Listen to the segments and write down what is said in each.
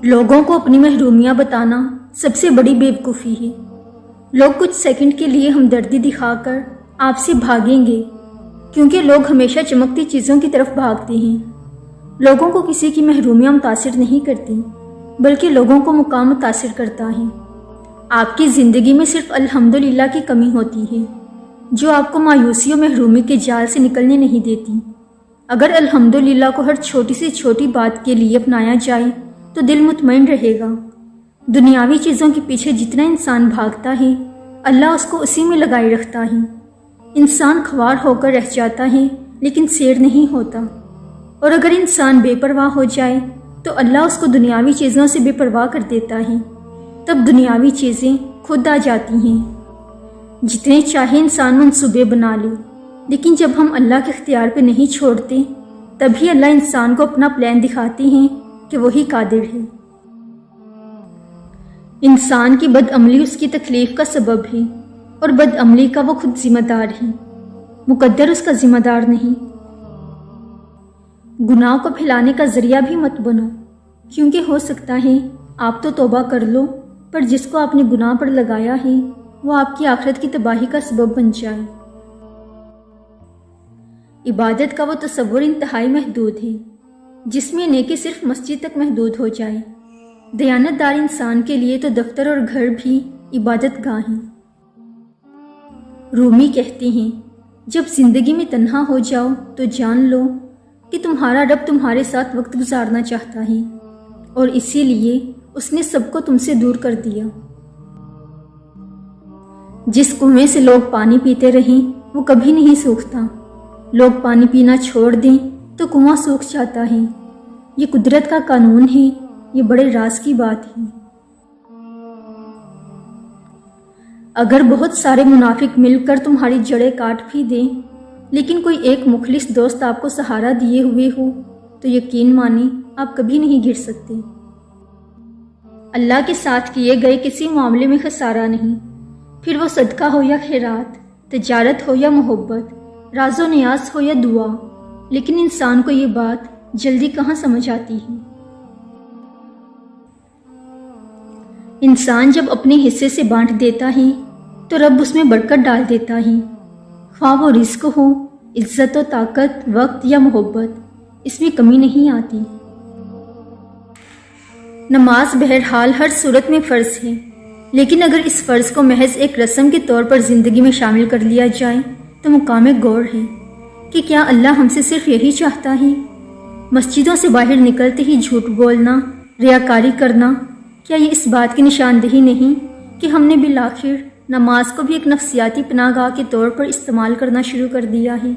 لوگوں کو اپنی محرومیاں بتانا سب سے بڑی بیوقوفی ہے۔ لوگ کچھ سیکنڈ کے لیے ہمدردی دکھا کر آپ سے بھاگیں گے، کیونکہ لوگ ہمیشہ چمکتی چیزوں کی طرف بھاگتے ہیں۔ لوگوں کو کسی کی محرومیاں متاثر نہیں کرتی، بلکہ لوگوں کو مقام متاثر کرتا ہے۔ آپ کی زندگی میں صرف الحمدللہ کی کمی ہوتی ہے، جو آپ کو مایوسی اور محرومی کے جال سے نکلنے نہیں دیتی۔ اگر الحمدللہ کو ہر چھوٹی سے چھوٹی بات کے لیے اپنایا جائے تو دل مطمئن رہے گا۔ دنیاوی چیزوں کے پیچھے جتنا انسان بھاگتا ہے، اللہ اس کو اسی میں لگائے رکھتا ہے۔ انسان خوار ہو کر رہ جاتا ہے، لیکن سیر نہیں ہوتا۔ اور اگر انسان بے پرواہ ہو جائے تو اللہ اس کو دنیاوی چیزوں سے بے پرواہ کر دیتا ہے۔ تب دنیاوی چیزیں خود آ جاتی ہیں۔ جتنے چاہے انسان منصوبے بنا لے، لیکن جب ہم اللہ کے اختیار پہ نہیں چھوڑتے، تبھی اللہ انسان کو اپنا پلان دکھاتے ہیں کہ وہی قادر ہے۔ انسان کی بد عملی اس کی تکلیف کا سبب ہے، اور بد عملی کا وہ خود ذمہ دار ہے، مقدر اس کا ذمہ دار نہیں۔ گناہ کو پھیلانے کا ذریعہ بھی مت بنو، کیونکہ ہو سکتا ہے آپ تو توبہ کر لو، پر جس کو آپ نے گناہ پر لگایا ہے وہ آپ کی آخرت کی تباہی کا سبب بن جائے۔ عبادت کا وہ تصور انتہائی محدود ہے، جس میں نیکی صرف مسجد تک محدود ہو جائے۔ دیانت دار انسان کے لیے تو دفتر اور گھر بھی عبادت گاہ ہیں۔ رومی کہتے ہیں، جب زندگی میں تنہا ہو جاؤ تو جان لو کہ تمہارا رب تمہارے ساتھ وقت گزارنا چاہتا ہے، اور اسی لیے اس نے سب کو تم سے دور کر دیا۔ جس کنویں سے لوگ پانی پیتے رہیں وہ کبھی نہیں سوکھتا۔ لوگ پانی پینا چھوڑ دیں تو کنواں سوکھ جاتا ہے۔ یہ قدرت کا قانون ہے، یہ بڑے راز کی بات ہے۔ اگر بہت سارے منافق مل کر تمہاری جڑیں کاٹ بھی دیں، لیکن کوئی ایک مخلص دوست آپ کو سہارا دیے ہوئے ہو، تو یقین مانیں آپ کبھی نہیں گر سکتے۔ اللہ کے ساتھ کیے گئے کسی معاملے میں خسارہ نہیں، پھر وہ صدقہ ہو یا خیرات، تجارت ہو یا محبت، راز و نیاز ہو یا دعا۔ لیکن انسان کو یہ بات جلدی کہاں سمجھ آتی ہے۔ انسان جب اپنے حصے سے بانٹ دیتا ہے تو رب اس میں برکت ڈال دیتا ہے، خواہ وہ رزق ہو، عزت و طاقت، وقت یا محبت، اس میں کمی نہیں آتی۔ نماز بہرحال ہر صورت میں فرض ہے، لیکن اگر اس فرض کو محض ایک رسم کے طور پر زندگی میں شامل کر لیا جائے تو مقام غور ہے کہ کیا اللہ ہم سے صرف یہی چاہتا ہے؟ مسجدوں سے باہر نکلتے ہی جھوٹ بولنا، ریاکاری کرنا، کیا یہ اس بات کی نشاندہی نہیں کہ ہم نے بالآخر نماز کو بھی ایک نفسیاتی پناہ گاہ کے طور پر استعمال کرنا شروع کر دیا ہے؟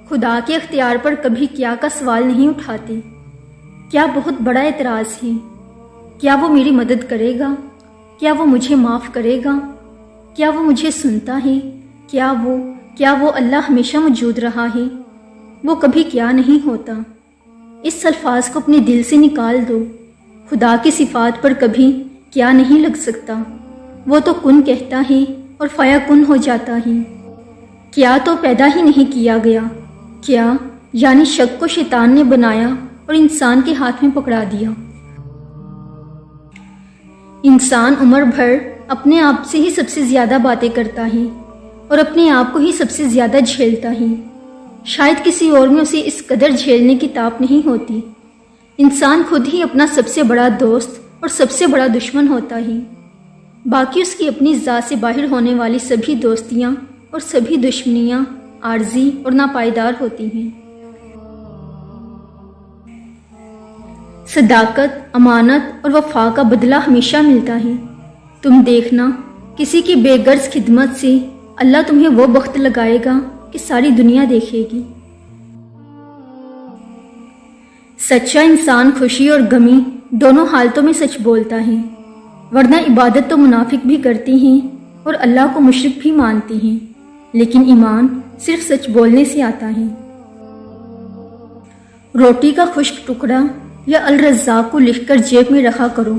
خدا کے اختیار پر کبھی کیا کا سوال نہیں اٹھاتے۔ کیا بہت بڑا اعتراض ہے؟ کیا وہ میری مدد کرے گا؟ کیا وہ مجھے معاف کرے گا؟ کیا وہ مجھے سنتا ہے؟ کیا وہ اللہ ہمیشہ موجود رہا ہے؟ وہ کبھی کیا نہیں ہوتا۔ اس الفاظ کو اپنے دل سے نکال دو۔ خدا کی صفات پر کبھی کیا نہیں لگ سکتا۔ وہ تو کن کہتا ہے اور فیا کن ہو جاتا ہے۔ کیا تو پیدا ہی نہیں کیا گیا۔ کیا یعنی شک کو شیطان نے بنایا اور انسان کے ہاتھ میں پکڑا دیا۔ انسان عمر بھر اپنے آپ سے ہی سب سے زیادہ باتیں کرتا ہے اور اپنے آپ کو ہی سب سے زیادہ جھیلتا ہے۔ شاید کسی اور میں اسے اس قدر جھیلنے کی طاقت نہیں ہوتی۔ انسان خود ہی اپنا سب سے بڑا دوست اور سب سے بڑا دشمن ہوتا ہے۔ باقی اس کی اپنی ذات سے باہر ہونے والی سبھی دوستیاں اور سبھی دشمنیاں عارضی اور ناپائیدار ہوتی ہیں۔ صداقت، امانت اور وفا کا بدلہ ہمیشہ ملتا ہے۔ تم دیکھنا، کسی کی بے غرض خدمت سے اللہ تمہیں وہ بخت لگائے گا کہ ساری دنیا دیکھے گی۔ سچا انسان خوشی اور غمی دونوں حالتوں میں سچ بولتا ہے، ورنہ عبادت تو منافق بھی کرتے ہیں اور اللہ کو مشرک بھی مانتے ہیں، لیکن ایمان صرف سچ بولنے سے آتا ہے۔ روٹی کا خشک ٹکڑا یا الرزاق کو لکھ کر جیب میں رکھا کرو،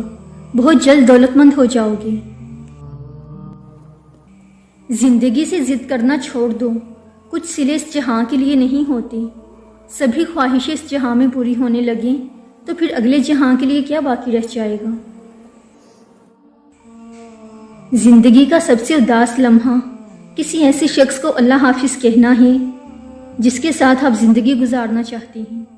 بہت جلد دولت مند ہو جاؤ گے۔ زندگی سے ضد کرنا چھوڑ دو، کچھ صلے اس جہاں کے لیے نہیں ہوتے۔ سبھی خواہشیں اس جہاں میں پوری ہونے لگیں تو پھر اگلے جہاں کے لیے کیا باقی رہ جائے گا؟ زندگی کا سب سے اداس لمحہ کسی ایسے شخص کو اللہ حافظ کہنا ہے جس کے ساتھ آپ زندگی گزارنا چاہتے ہیں۔